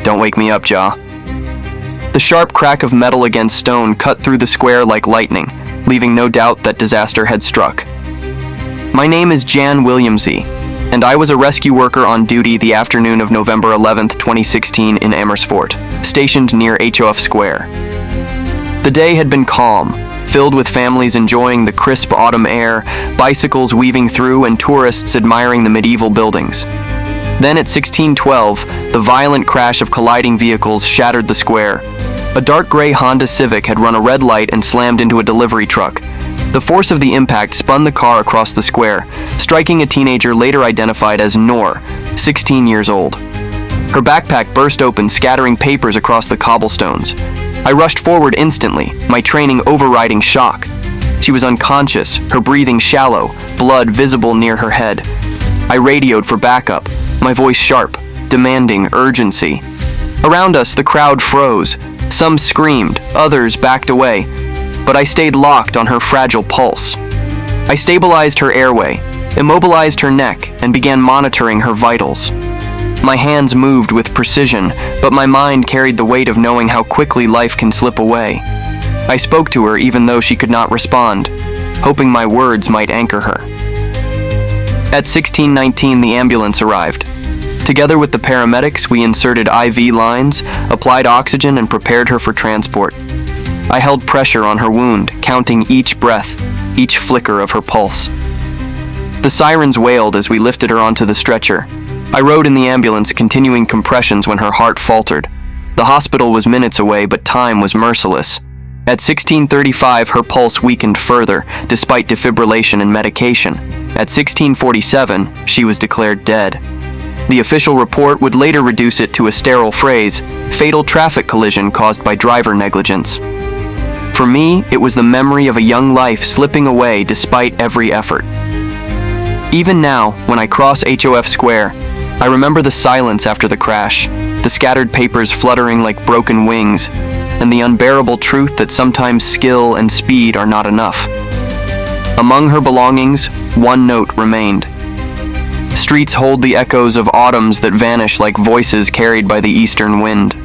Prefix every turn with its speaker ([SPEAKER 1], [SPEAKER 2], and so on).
[SPEAKER 1] Don't wake me up, Ja. The sharp crack of metal against stone cut through the square like lightning, leaving no doubt that disaster had struck. My name is Jan Williamsy, and I was a rescue worker on duty the afternoon of November 11th, 2016 in Amersfort, stationed near HOF Square. The day had been calm, filled with families enjoying the crisp autumn air, bicycles weaving through, and tourists admiring the medieval buildings. Then at 16:12, the violent crash of colliding vehicles shattered the square. A dark gray Honda Civic had run a red light and slammed into a delivery truck. The force of the impact spun the car across the square, striking a teenager later identified as Noor, 16 years old. Her backpack burst open, scattering papers across the cobblestones. I rushed forward instantly, my training overriding shock. She was unconscious, her breathing shallow, blood visible near her head. I radioed for backup, my voice sharp, demanding urgency. Around us, the crowd froze. Some screamed, others backed away, but I stayed locked on her fragile pulse. I stabilized her airway, immobilized her neck, and began monitoring her vitals. My hands moved with precision, but my mind carried the weight of knowing how quickly life can slip away. I spoke to her even though she could not respond, hoping my words might anchor her. At 16:19, the ambulance arrived. Together with the paramedics, we inserted IV lines, applied oxygen, and prepared her for transport. I held pressure on her wound, counting each breath, each flicker of her pulse. The sirens wailed as we lifted her onto the stretcher. I rode in the ambulance, continuing compressions when her heart faltered. The hospital was minutes away, but time was merciless. At 16:35, her pulse weakened further, despite defibrillation and medication. At 16:47, she was declared dead. The official report would later reduce it to a sterile phrase, fatal traffic collision caused by driver negligence. For me, it was the memory of a young life slipping away despite every effort. Even now, when I cross HOF Square, I remember the silence after the crash, the scattered papers fluttering like broken wings, and the unbearable truth that sometimes skill and speed are not enough. Among her belongings, one note remained. Streets hold the echoes of autumns that vanish like voices carried by the eastern wind.